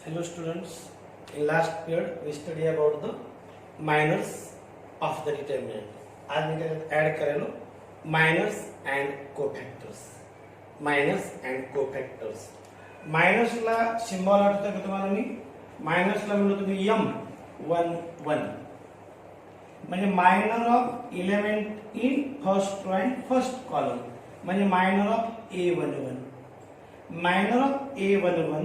Hello students, in last period we study about the minors of the determinant. आज मी त्याच्यात add करेलो minors and cofactors. Minors and cofactors. Minors ला symbol आठवतं का तुम्हाला मी? Minors ला म्हणलो तुम्ही M11 म्हणजे minor of element in first row and first column म्हणजे minor of A11. Minor of A11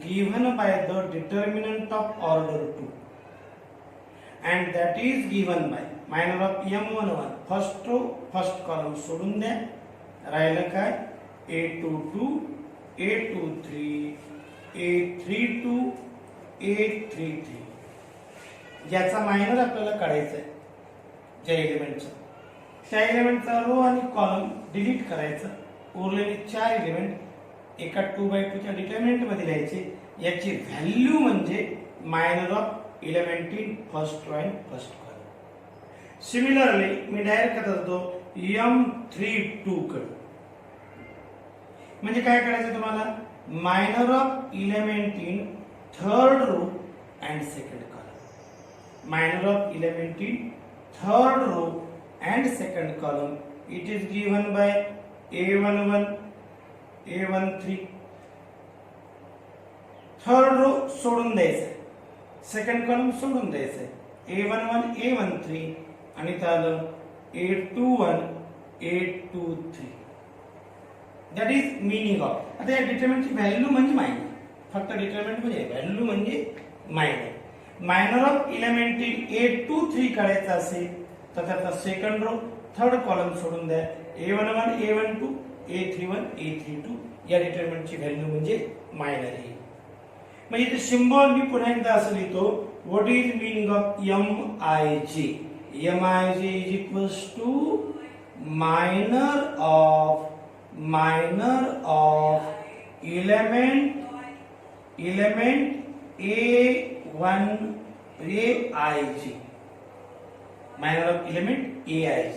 given by the determinant of order 2 and that is given by minor of M11 first row first column सोडून द्या राहिलं काय A22 A23 A32 A33 ज्याचा minor आपल्याला काढायचा आहे ज्या एलिमेंटचा त्या एलिमेंटचा रो आणि कॉलम डिलीट करायचा उरलेले चार एलिमेंट एका 2/2 च्या डिटर्मिनंट मध्ये लिहायचे याची व्हॅल्यू म्हणजे minor of element in first row and first column. Similarly मी डायरेक्ट करत होतो M32 कडे म्हणजे काय करायचं तुम्हाला minor of element in third row and second column. Minor of element in third row and second column it is given by A11 A13 third row सोडून द्यायचं सेकंड कॉलम सोडून द्यायचं A11 A13 आणि त्याला A21 A23 that is meaning of. आता या डिटर्मिनंटची value म्हणजे minor फक्त डिटर्मिनंट म्हणजे व्हॅल्यू म्हणजे minor. Minor of element in A23 काढायचा असेल तर त्याचा सेकंड रो थर्ड कॉलम सोडून द्या A11 A12 A31 A32 या डिटर्मिनंटची व्हॅल्यू म्हणजे मायनर आहे. म्हणजे ते सिंबल मी पुन्हा एकदा असं लिहितो what is meaning of MIJ. MIJ is equals to minor of element A1 AIJ. Minor of element AIJ.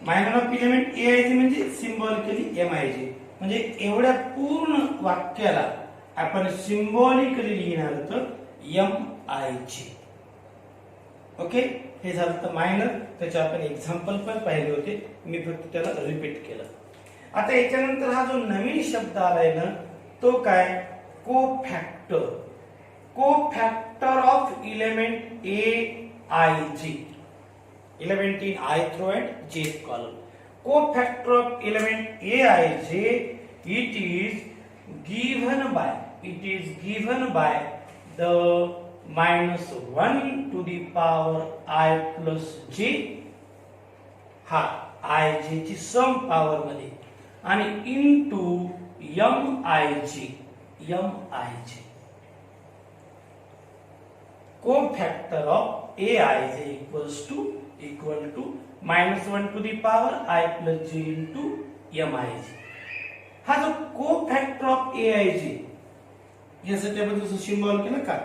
Minor of element AIJ म्हणजे सिंबॉलिकली MIJ. म्हणजे एवढ्या पूर्ण वाक्याला आपण सिंबॉलिकली लिहिणार तर MIJ. ओके हे झालं तर मायनर. त्याचे आपण एक्झाम्पल पण पाहिले होते मी फक्त त्याला रिपीट केलं. आता याच्यानंतर हा जो नवीन शब्द आलाय ना तो काय cofactor. Cofactor of element AIJ. Element in ith row and jth column. Cofactor of element Aij it is given by the -1 to the power I plus j हा ij ची सम पॉवर मध्ये आणि into MIJ. Cofactor of Aij equal to -1 to the power I plus j into MIJ. हा जो कोफॅक्टर of AIJ यासाठी आपण जसं symbol केलं का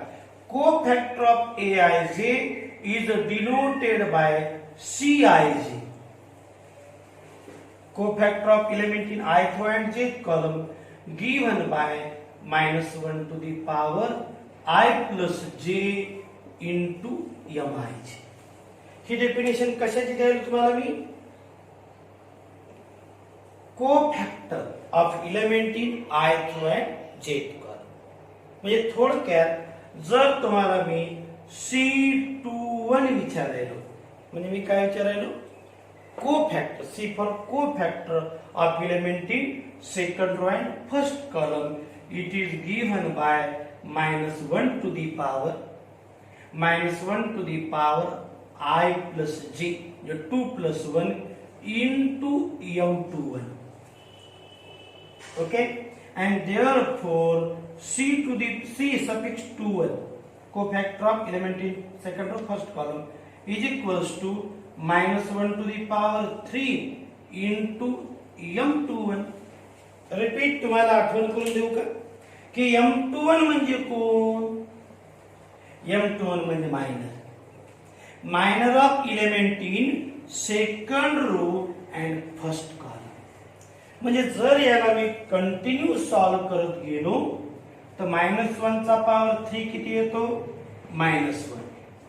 cofactor of AIJ is denoted by CIJ. Cofactor of element in ith row and jth column given by -1 to the power I plus j into MIJ. ही definition कशाची द्यायला तुम्हाला मी cofactor of element in ith row and jth column. म्हणजे थोडक्यात जर तुम्हाला मी C21 विचारायलो म्हणजे मी काय विचारायलो cofactor C for cofactor of element in second row and first column it is given by -1 to the power I plus j, the 2 plus 1 into M21. Okay, and therefore C suffix 21 cofactor of element in second row first column is equals to -1 to the power 3 into M21. Repeat तुम्हाला आठवण करून देऊ का की M21 म्हणजे कोण. M21 म्हणजे minor of element in second row and first column. म्हणजे जर याला मी कंटिन्यू सॉल्व करत गेलो तर -1 चा पॉवर 3 किती येतो? -1.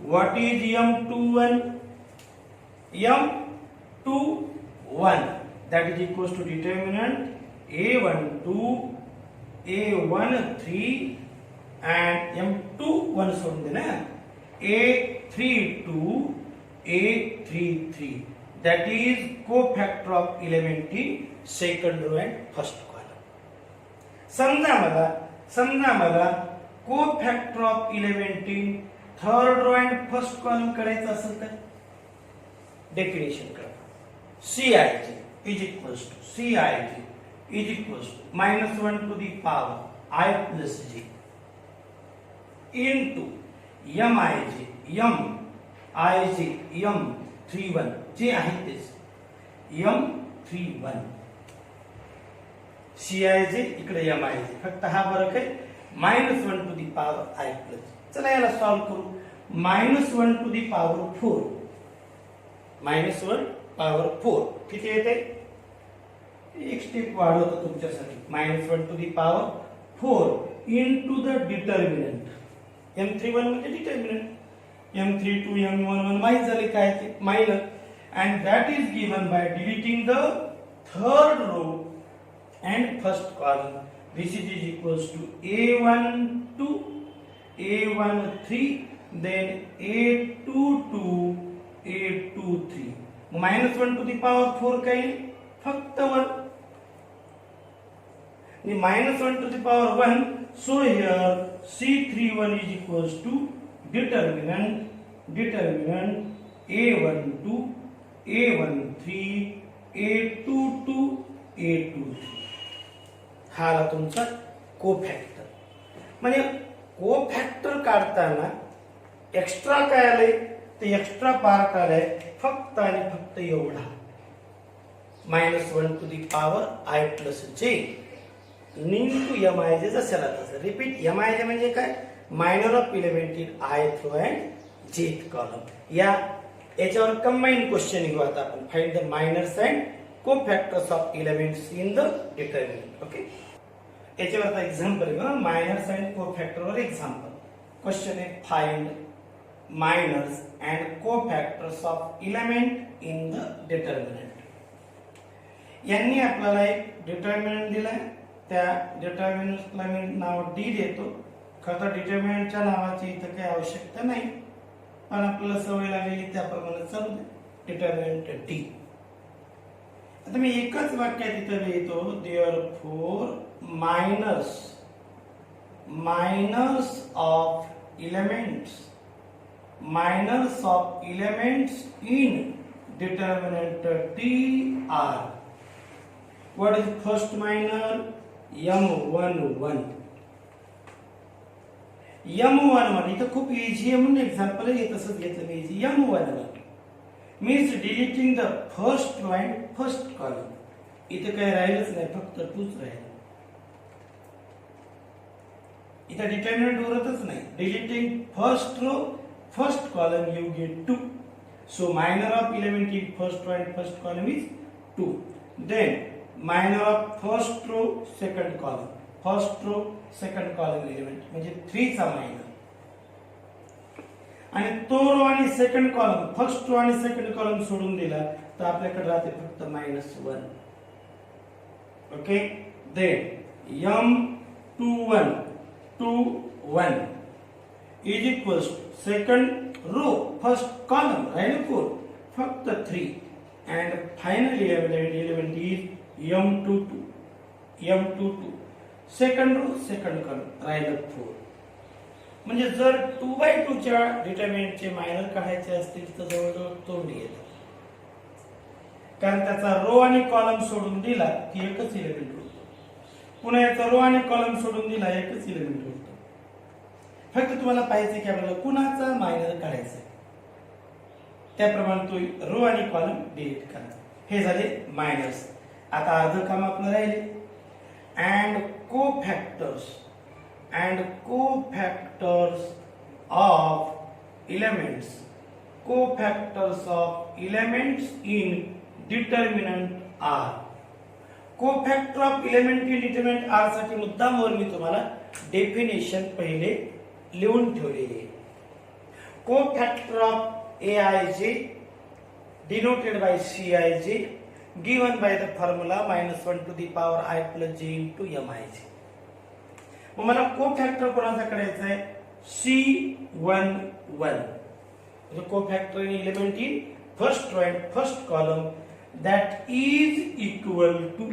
What is m21? m21 that is equals to determinant a12 a13 and m21 सोडून दे ना, a32 a33 that is cofactor of element in second row and first column. समजा मला cofactor of element in third row and first column करायचं असेल तर definition करा. Cij is equals to -1 to the power I plus j into mij m31 जे आहे तेच m31 Cij इकडे mij फक्त हा फरक आहे -1 to the power I plus. चला याला सॉल्व करू. -1 to the power 4 -1 power 4 किती येते? एक स्टेप वाढवतो तुमच्यासाठी. -1 to the power 4 into the determinant. m31 म्हणजे डिटर्मिनंट, m32 m11 माहित झाले काय ते minor, and that is given by deleting the third row and first column. This is equals to a12 a13 then a22 a23. -1 to the power 4 काय? फक्त 1. -1 to the power 1. So here C31 is equals to determinant a12 a13 a22 a23. हा आला तुमचा कोफॅक्टर. म्हणजे कोफॅक्टर काढताना extra काय आले? ते एक्स्ट्रा पार्ट आलाय फक्त आणि फक्त एवढा -1 to the power I plus j into mij जसं तसं. रिपीट, mij म्हणजे काय? Minor of element in ith row and jth column. याच्यावर कंबाईन क्वेश्चन घेऊ आता आपण. Find the minors and cofactors of elements in the determinant. Okay, याच्यावर आता एक्झाम्पल घेऊ. मायनर्स अँड कोफॅक्टर वर एक्झाम्पल. क्वेश्चन आहे find minors and cofactors of element in the determinant. यांनी आपल्याला एक डिटर्मिनंट दिलाय. त्या डिटर्मिनंटला मी नाव डी देतो. खरं तर डिटर्मिनंटच्या नावाची इथं काही आवश्यकता नाही, पण आपल्याला सवय लागलेली त्याप्रमाणे चालू दे. Determinant D. आता मी एकच वाक्यात इथं लिहितो, therefore minors of elements in determinant T R. What is first minor? m11. m11 इथं खूप इझी आहे म्हणून एक्झाम्पल आहे, तसंच घेतलं मी. Easy m11 means deleting the first row and first column. इथे काही राहिलंच नाही, फक्त 2च राहील. इथं डिटर्मिनंट उरतच नाही. Deleting first row first column you get 2. So minor of element in first row and first column is 2. Then minor of first row second column एलिमेंट म्हणजे 3 चा मायनर. आणि तो रो आणि सेकंड कॉलम, फर्स्ट रो आणि second column सोडून दिला तर आपल्याकडे राहते फक्त -1. Okay, then m21 is equals second row first column राहिले 4 फक्त 3 and finally element is m22 second row second column राहिलं 4. म्हणजे जर 2/2 च्या डिटर्मिनंटचे मायनर काढायचे असतील तर जवळजवळ तोंड येतं, कारण त्याचा रो आणि कॉलम सोडून दिला की एकच एलिमेंट उरतो. पुन्हा याचा रो आणि कॉलम सोडून दिला एकच एलिमेंट उरतो. फक्त तुम्हाला पाहिजे की आपल्याला कुणाचा मायनर काढायचा आहे, त्याप्रमाणे तो रो आणि कॉलम डिलीट करा. हे झाले मायनर्स. आता अर्ध काम आपलं राहिले. And cofactors of elements in determinant are. Cofactor of elementary determinant are साठी मुद्दामवर मी तुम्हाला डेफिनेशन पहिले लिहून ठेवलेली आहे. Cofactor of A I J denoted by C I J given by the formula -1 to the power I plus j into mij. मग मला कोफॅक्टर कोणाचा करायचा आहे? C11 the cofactor in element in first row and first column that is equal to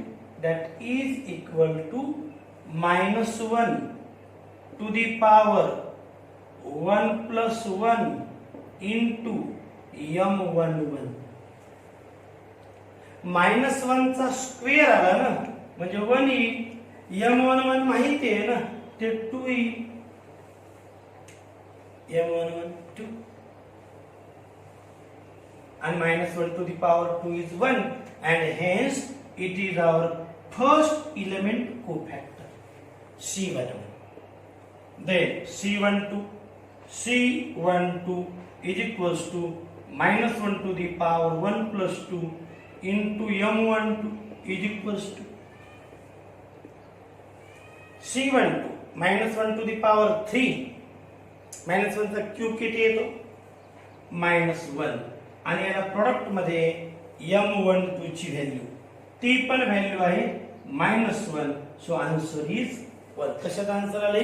-1 to the power 1 plus 1 into m11. -1 चा square आला ना म्हणजे 1 येईल. m11 माहिती आहे ना ते 2 येईल. m11 2 and -1 to the power 2 is 1 and hence it is our first element cofactor C11. Then C12 is equals to -1 to the power 1 plus 2 into m12 is equals to C12 -1 to the power 3 -1 चा cube किती येतो? -1 आणि याला product मध्ये m12 ची value ती पण value आहे -1. So answer is 1. कशाचा आन्सर आले?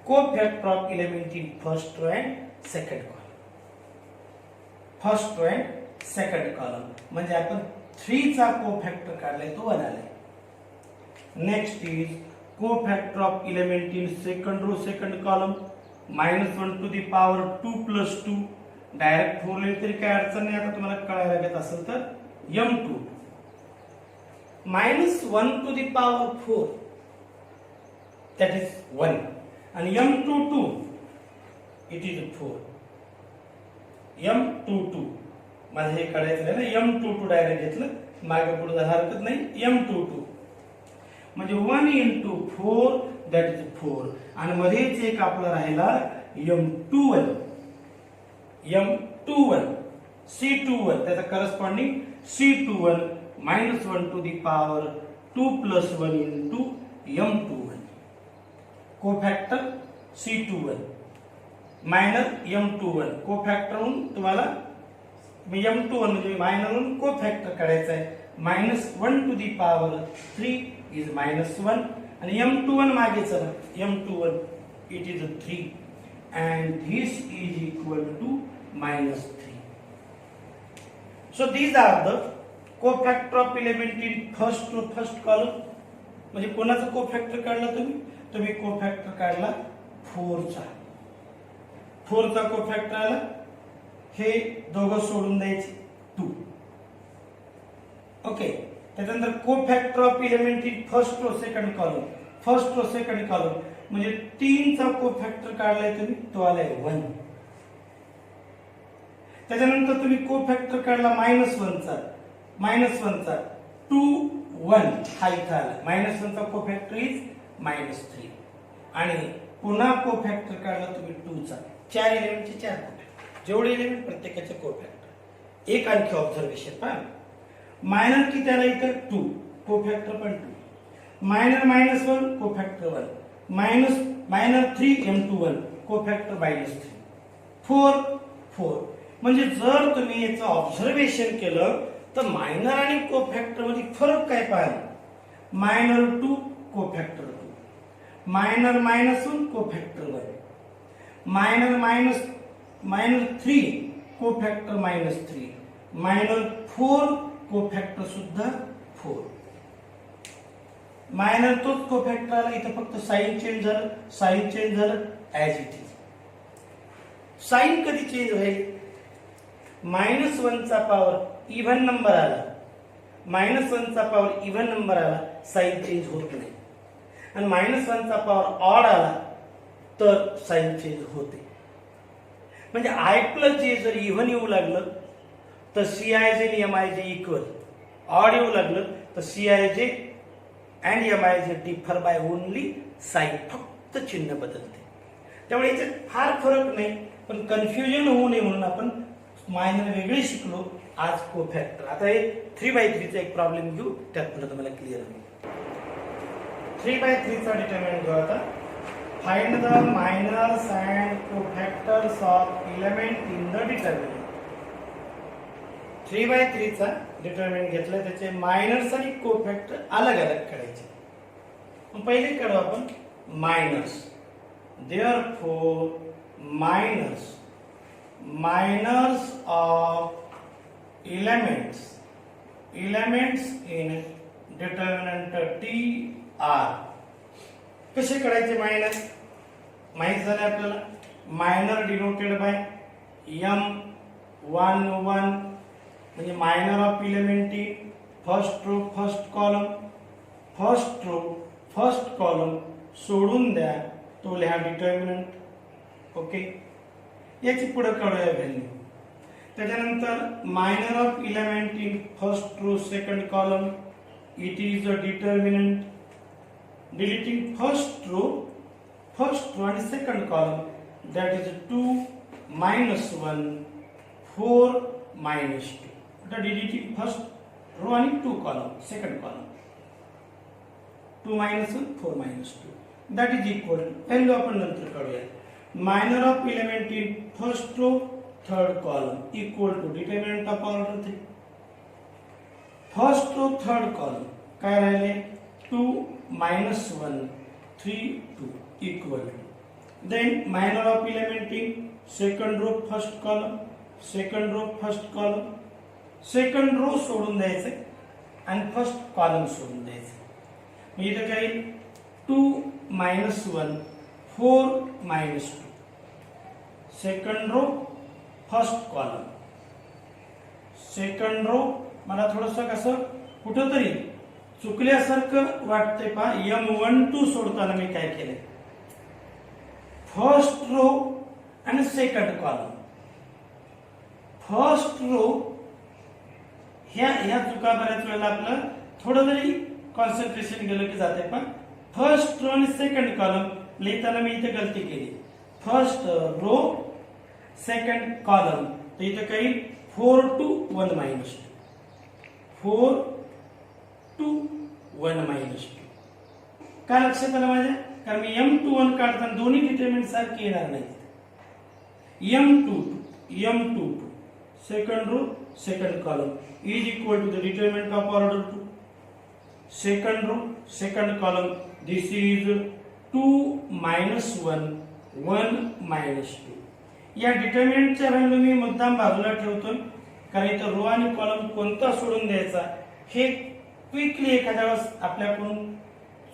Cofactor of element in first row and second column. First row and second column म्हणजे आपण 3 चा कोफॅक्टर काढलाय तो 1 आलाय. Next is cofactor of element in second row second column -1 to the power 2 plus 2. Direct 4 लिहिले तरी काय अडचण नाही. आता तुम्हाला कळायला लागत असेल तर m2 -1 to the power 4 that is 1 आणि m22 it is 4. m22 माझे हे काढायचं आहे ना m22 डायरेक्ट घेतलं मागे पुढे जायला हरकत नाही. m22 म्हणजे 1 into 4 that is 4 आणि मध्येच एक आपला राहिला m21 C21 त्याचा corresponding C21 -1 to the power 2 plus 1 into m21. Cofactor C21 minor m21 cofactor म्हणून तुम्हाला m21 म्हणजे मायनर म्हणून कोफॅक्टर काढायचा आहे. -1 टू द पॉवर 3 is -1 आणि m21 मागे चला m21 it is 3 and this is equal to -3. So these are the cofactor of element in first column. म्हणजे कोणाचा कोफॅक्टर काढला तुम्ही कोफॅक्टर काढला 4 चा. 4 चा कोफॅक्टर आला हे दोघं सोडून द्यायचे 2. ओके. त्यानंतर cofactor of element in first row second column म्हणजे 3 चा कोफॅक्टर काढलाय तुम्ही तो आलाय 1. त्याच्यानंतर तुम्ही कोफॅक्टर काढला -1 चा 2 1 हा इथं आला. -1 चा कोफॅक्टर इज -3 आणि पुन्हा कोफॅक्टर काढला तुम्ही 2 चा. 4 एलिमेंटचे 4 कोफॅक्टर जेवढे एलिमेंट प्रत्येकाचे कोफॅक्टर. एक आणखी ऑब्झर्वेशन पहा मायनर किती आला इथं 2 कोफॅक्टर पण 2 मायनर -1 कोफॅक्टर 1 मायनर 3 m21 कोफॅक्टर -3 4 म्हणजे जर तुम्ही याचं ऑब्झर्वेशन केलं तर मायनर आणि कोफॅक्टर मध्ये फरक काय पाहिजे? मायनर 2 कोफॅक्टर 2 मायनर -1 कोफॅक्टर 1 मायनर 3 कोफॅक्टर -3 मायनर 4 कोफॅक्टर सुद्धा 4. मायनर तोच कोफॅक्टर आला इथं फक्त साइन चेंज झालं ऍज इट इज. साइन कधी चेंज होईल? -1 चा पॉवर इव्हन नंबर आला -1 चा पॉवर इव्हन नंबर आला साइन चेंज होत नाही आणि -1 चा पॉवर ऑड आला तर साइन चेंज होते. म्हणजे I plus j जर इव्हन येऊ लागलं तर Cij आणि Mij इक्वल. ऑड येऊ लागलं तर Cij and Mij differ by only sign. फक्त चिन्ह बदलते. त्यामुळे याच्यात फार फरक नाही पण कन्फ्युजन होऊ नये म्हणून आपण मायनर वेगळे शिकलो आज कोफॅक्टर. आता हे 3/3 चा एक प्रॉब्लेम घेऊ, त्यात पुन्हा तुम्हाला क्लिअर होईल. 3/3 चा डिटर्मिनंट घेऊ आता. Find the minors and cofactors of element in the determinant. 3/3 चा डिटर्मिनंट घेतलं, त्याचे मायनर्स आणि कोफॅक्टर अलग अलग काढायचे. मग पहिले काढू आपण minors. Therefore minors of elements in determinant T are. कसे काढायचे मायनर? माहित झाले आपल्याला. मायनर डिनोटेड बाय M11 म्हणजे minor of element in first row first column. First row first column सोडून द्या, तो लिहा डिटर्मिनंट. ओके, याची पुढे काढूया व्हॅल्यू. त्याच्यानंतर minor of element in first row second column, it is a determinant. Deleting first row आणि सेकंड कॉलम, दॅट इज 2 -1 4 -2. आता डिलीटिंग फर्स्ट रो आणि 2 column second column, 2 -1 4 -2, that is equal. Value आपण नंतर काढूया. Minor of element in first row third column equal to determinant of order 3. First row third column काय राहिले? 2 -1 3 2 equal to. Then minor of element in second row first column, second row first column, second row सोडून द्यायचे आणि first column सोडून द्यायचे. म्हणजे इथे काय 2 -1 4 -2, second row first column, second row. मला थोडस कसं कुठंतरी चुकल्यासारखं वाटतंय पहा. M12 सोडताना मी काय केलंय? फर्स्ट रो आणि सेकंड कॉलम. फर्स्ट रो ह्या चुका बऱ्याच वेळेला आपलं थोडं जरी कॉन्सन्ट्रेशन गेलं की जाते. पण फर्स्ट रो आणि सेकंड कॉलम लिहिताना मी इथे गलती केली. फर्स्ट रो सेकंड कॉलम, तर इथे काही 4 to 1 -2, 4 to 1 -2. काय लक्षात आलं माझ्या? कारण मी M21 काढताना दोन्ही डिटर्मिनंट सारखे येणार नाहीत. M22 second row second column is equal to the determinant of order 2. Second row second column, this is 2 -1 1 -2. या डिटर्मिनंटच्या व्हॅल्यू मी मुद्दाम बाजूला ठेवतोय, कारण इथं रो आणि कॉलम कोणता सोडून द्यायचा हे क्विकली एखाद्या वेळेस आपल्याकडून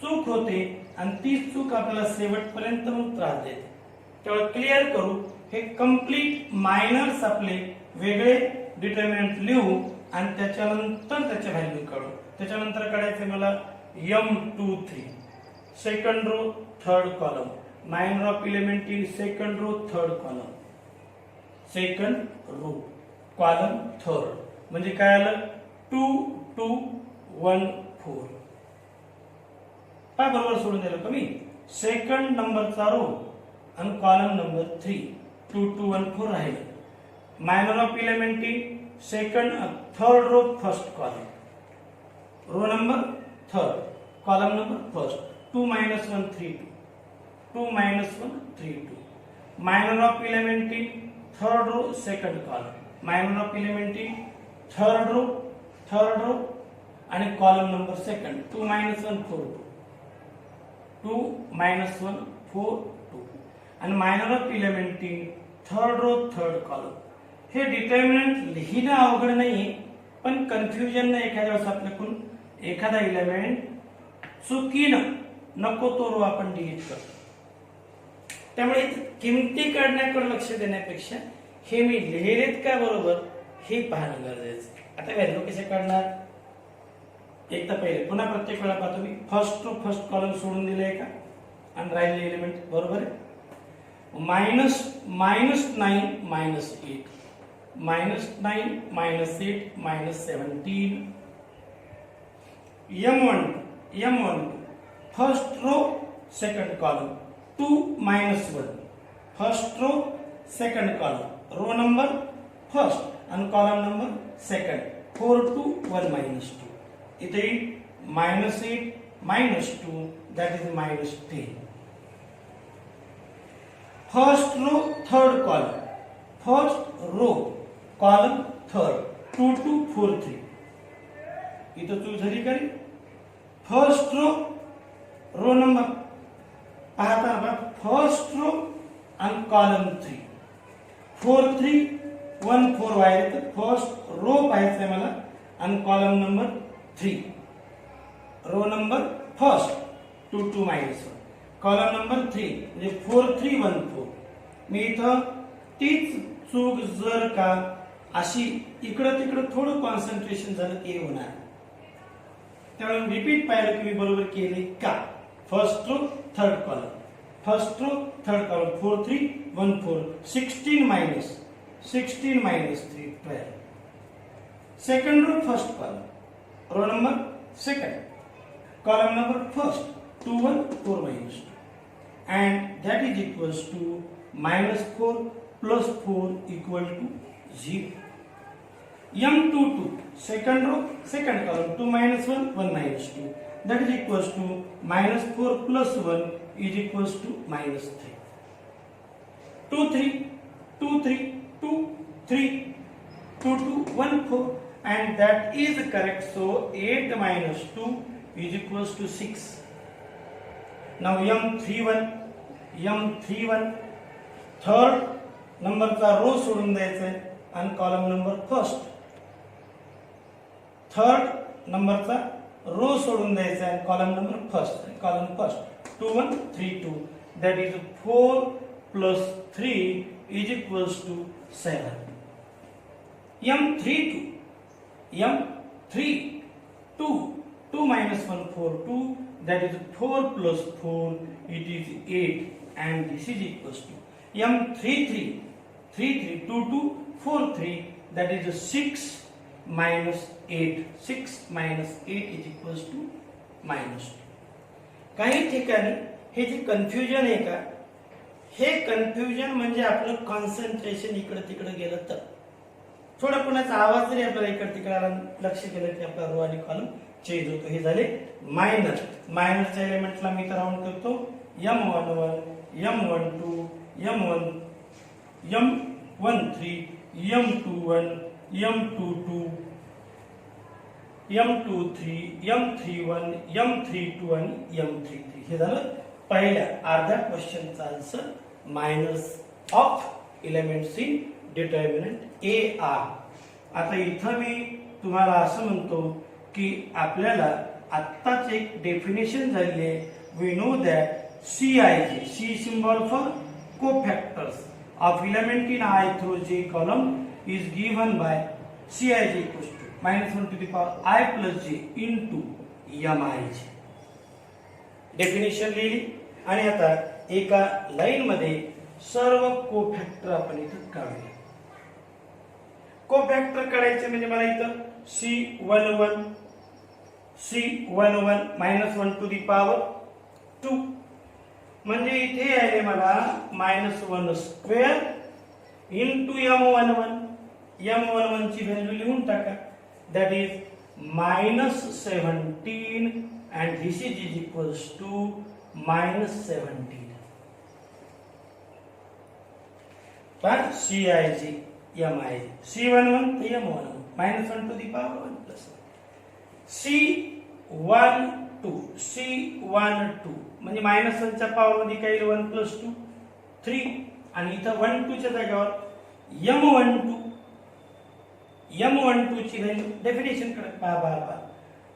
चूक होते आणि ती चूक आपल्याला शेवटपर्यंत मग त्रास देते. तेव्हा क्लिअर करू. हे कम्प्लीट मायनर्स आपले वेगळे डिटर्मिनंट लिहू आणि त्याच्यानंतर त्याच्या व्हॅल्यू काढू. त्याच्यानंतर काढायचे मला M23 second row third column, minor of element in second row third column, second row column third. म्हणजे काय आलं? 2 2 1 4. काय बरोबर सोडून दिलं कमी? सेकंड नंबरचा रो आणि कॉलम नंबर 3 2 2 1 4 राहिले. Minor of element in second third row first column, row number third column number first, 2 -1 3 2, 2 -1 3 2. Minor of element in third row second column, minor of element in third row आणि column number second, 2 -1 4 2, 2 -1 4 2. आणि minor of element in third row third column. हे determinant लिहिणं अवघड नाही, पण confusion न एखाद्या वेळेस आपल्याकडून एखादा एलिमेंट चुकीनं नको तो रो आपण डिलीट करतो. त्यामुळे किमती काढण्याकडे लक्ष देण्यापेक्षा हे मी लिहिलेत का बरोबर हे पाहणं गरजेचं. आता व्हॅल्यू कसे काढणार? एक तर पहिले पुन्हा प्रत्येक वेळा पाहतो मी फर्स्ट रो फर्स्ट कॉलम सोडून दिलंय का आणि राहिलेले एलिमेंट बरोबर आहे. -9 -8 -9 -8 -17. M1 first row second column 2 -1 first row second column row number first and column number second 4 to 1 minus 2. इथे minus 8 minus 2 that is minus 10. First row third column. First row column third 2 to 4 3. इथं चूक झाली का? First row number पाहता first row आणि column 3 4 3 1 4 वाहिले तर first row पाहायचं आहे मला आणि column number 3 row number first 2 2 minus 1 column number 3 म्हणजे 4 3 1 4. मी इथं तीच चूक जर का अशी इकडं तिकडं थोडं कॉन्सन्ट्रेशन झालं ते होणार. त्यामुळे रिपीट पाहिलं की मी बरोबर केले का. First row third column first row third column 4 3 1 4 16 minus 3 12. Second row first column row number second column number first 2 1 4 minus 2 and that is equals to minus 4 plus 4 equal to 0. M22 second row second column 2 minus 1 1 minus 2 that is equals to minus 4 plus 1 is equals to minus 3. 2 3 2 3 2 3 2 2 1 4 and that is correct. So 8 minus 2 is equals to 6. Now M31 third number चा row सोडून द्यायचा आहे आणि column number first third नंबरचा row सोडून द्यायचा आहे column number first column first 2 1 3 2 that is 4 plus 3 is equals to 7. M32 2 minus 1 4 2 that is 4 plus 4 it is 8 and this is equals to M33 2 2 4 3 that is 6 minus 8 6 minus 8 is equals to minus 2. काही ठिकाणी हे जे confusion आहे का हे confusion म्हणजे आपलं concentration इकडे तिकडे गेलं तर थोडा कोणाचा आवाज जरी आपल्याला इकडे तिकडे लक्ष केलं की आपला रो आणि कॉलम चेंज होतो. हे झाले मायनरच्या एलिमेंटला मी तर राऊंड करतो M11 M12 M13 M21 M22 M23 M31 M32 आणि M33. हे झालं पहिल्या अर्ध्या क्वेश्चनचा answer minors of elements in determinant A are. आता इथं मी तुम्हाला असं म्हणतो की आपल्याला आत्ताच एक डेफिनेशन झालेली आहे. We know that CIJ C symbol for cofactors of element in I through J column is given by CIJ equals to minus 1 to the power I plus J into MIJ. Definition लिहिली आणि आता एका line मध्ये सर्व कोफॅक्टर आपण इथं काढूया. कोफॅक्टर काढायचे म्हणजे मला इथं C11 minus 1 to the power 2 म्हणजे इथे आहे मला -1 स्क्वेअर इंटू M11 ची व्हॅल्यू लिहून टाका. That is -17 and this is equals to -17. Per CIJ MIJ C11 to M11 -1 to the power 1 plus 1 C12 म्हणजे -1 च्या पॉवर मध्ये काय येईल 1 plus 2 3 आणि इथं 1 2 च्या जागेवर M12 ची व्हॅल्यू डेफिनेशन कडे पहा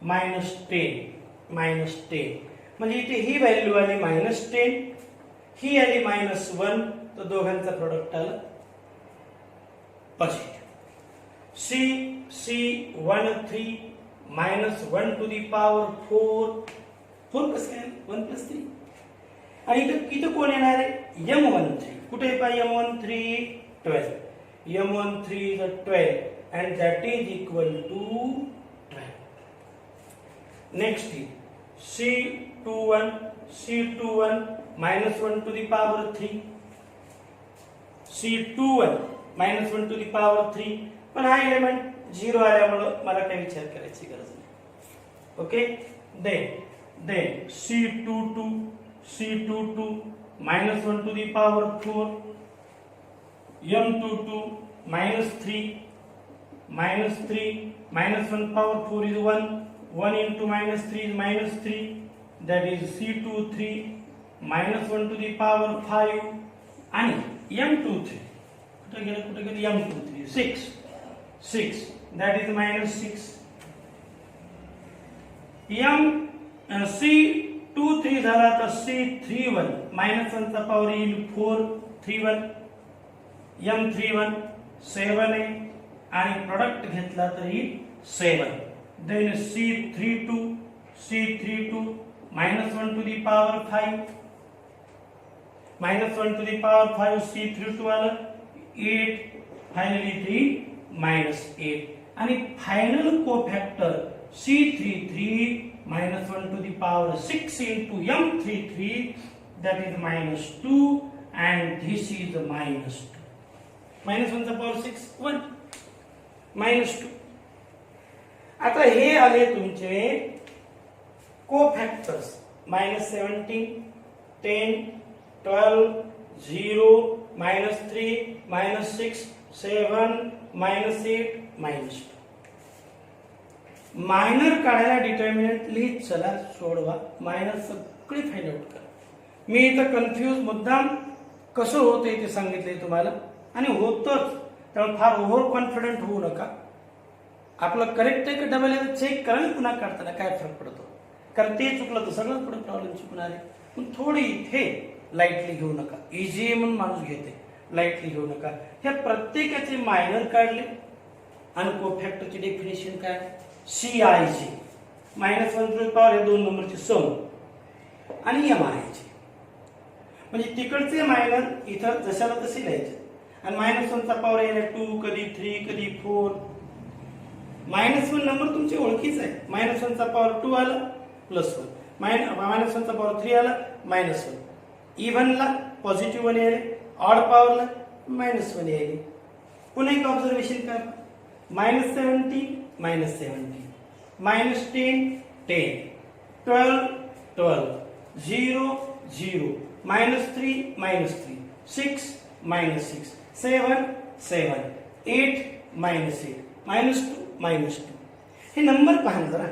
-10 म्हणजे इथे ही व्हॅल्यू आली -10 ही आली -1 तर दोघांचा प्रोडक्ट आला positive. C13 -1 to the power 4 कसं काय 1 plus 3 आणि इथं कोण येणार आहे M13 कुठे पहा M13 12 M13 is 12 and that is equal to 12. Next is C21 -1 to the power 3 C21 -1 to the power 3 पण हा एलिमेंट 0 आल्यामुळं मला काही विचार करायची गरज नाही. Okay, then C22 minus 1 to the power 4, M22 minus 3 minus 1 power 4 is 1 into minus 3 is minus 3, that is C23 minus 1 to the power 5 आणि M23 कुठे गेलं M23 6 that is minus 6. C23 झाला तर C31 minus 1 चा power येईल 4 31 M31 7 आहे आणि product घेतला तरी 7. Then C32 minus 1 to the power 5 minus 1 to the power 5 C32 आलं 8 finally 3 minus 8 आणि final कोफॅक्टर C33 minus 1 to the power 6 into M33, that is minus 2 and this is minus 2. Minus 1 to the power 6 1 minus 2. आता हे आले तुमचे कोफॅक्टर्स minus 17 10 12 0 minus 3 minus 6 7 minus 8 minus 2. Minor काढायला determinant लिहित चला, सोडवा, मायनर सगळे फाइंड आउट करा. मी इथं कन्फ्यूज मुद्दाम कसं होतंय ते सांगितलंय तुम्हाला आणि होतच, त्यामुळे फार ओव्हर कॉन्फिडंट होऊ नका. आपलं करेक्ट आहे का डबल आहे चेक करा, पुन्हा काढताना काय फरक पडतो, कारण ते चुकलं तर सगळं पुढे प्रॉब्लेम चुकणार आहे. पण थोडी इथे लाईटली घेऊ नका, इझी म्हणून माणूस घेते, लाईटली घेऊ नका. ह्या प्रत्येकाचे मायनर काढले आणि कोफॅक्टरची डेफिनेशन काय CIG minus 1 to the power हे 2 नंबरचे सम आणि MIG, म्हणजे तिकडचे मायनर इथं जशाला तसे लिहायचे आणि minus 1 चा पॉवर येईल 2 कधी 3 कधी 4. minus 1 नंबर तुमची ओळखीच आहे, minus 1 चा पॉवर 2 आला प्लस 1, minus 1 चा पॉवर 3 आला minus 1, इव्हन ला पॉझिटिव्ह 1 येईल, ऑड पॉवरला minus 1 येईल. पुन्हा एक ऑब्झर्वेशन करा, minus 17 minus 17 minus 10 10 12 12 0 0 minus 3 6 minus 6 7 7 8 minus 8 minus 2 हे नंबर पहा जरा.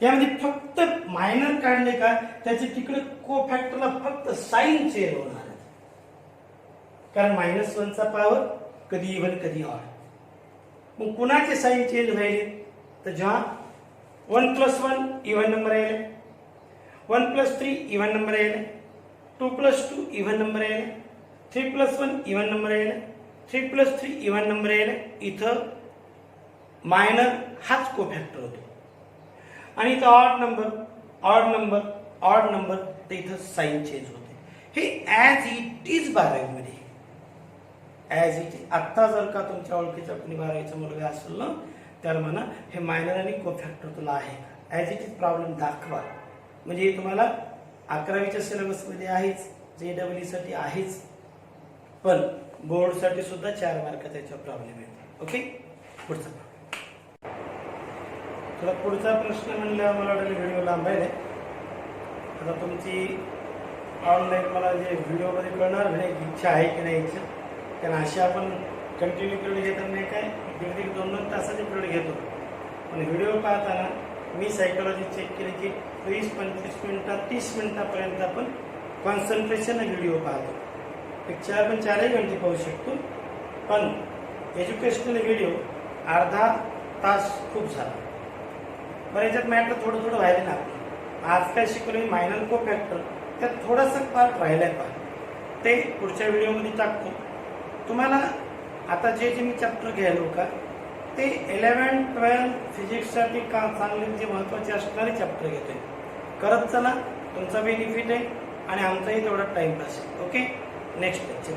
यामध्ये फक्त मायनर काढले का त्याचे तिकडे कोफॅक्टरला फक्त साइन चेंज होणार आहे, कारण minus 1 चा पॉवर कधी इव्हन कधी ऑड. मग कुणाचे साइन चेंज व्हायले तर जेव्हा 1 plus 1 इव्हन नंबर आहे, 1 plus 3 इव्हन नंबर आहे, 2 plus 2 इव्हन नंबर आहे, 3 plus 1 इव्हन नंबर आहे, 3 plus 3 इव्हन नंबर आहे. इथं मायनर हाच कोफॅक्टर होतो आणि इथं ऑड नंबर तर इथं साइन चेंज होते. हे ॲज इट इज 12वी मध्ये ॲज इट इज. आत्ता जर का तुमच्या ओळखीचा कोणी 12वीचा मुलगा असेल ना, त्याला म्हणा हे मायनर आणि कोफॅक्टर तुला आहे का, ॲज इट इज प्रॉब्लेम दाखवा. म्हणजे तुम्हाला 11वीच्या सिलेबसमध्ये आहेच, JEE साठी आहेच, पण बोर्डसाठी सुद्धा 4 मार्काचा याचा प्रॉब्लेम येतो. ओके, पुढचा तुला पुढचा प्रश्न म्हणल्यावर मला वाटलं व्हिडिओ लांबायला. आता तुमची ऑनलाईन मला जे व्हिडिओमध्ये कळणार नाही इच्छा आहे की नाही इच्छा, कारण असे आपण कंटिन्यू पिरियड घेतात नाही काय, 1.5-2 तासाचे पिरियड घेतो. पण व्हिडिओ पाहताना मी सायकोलॉजी चेक केली की 20-25 मिनिटात 30 मिनिटापर्यंत आपण कॉन्सन्ट्रेशन व्हिडिओ पाहतो. एक 4 घंटे पाहू शकतो, पण एज्युकेशनल व्हिडिओ अर्धा तास खूप झाला. बरं, याच्यात मॅटर थोडं व्हायला ना. आज काय शिकवलं मायनर कोफॅक्टर, त्यात थोडासा पार्ट राहिलाय पहा, ते पुढच्या व्हिडिओमध्ये टाकतो. तुम्हाला आता जे मी चॅप्टर घ्यायलो का ते 11-12 फिजिक्ससाठी का चांगले जे महत्त्वाचे असणारे चॅप्टर घेतोय. करत चला, तुमचा बेनिफिट आहे आणि आमचाही तेवढा टाइमपास आहे. Okay, next lecture.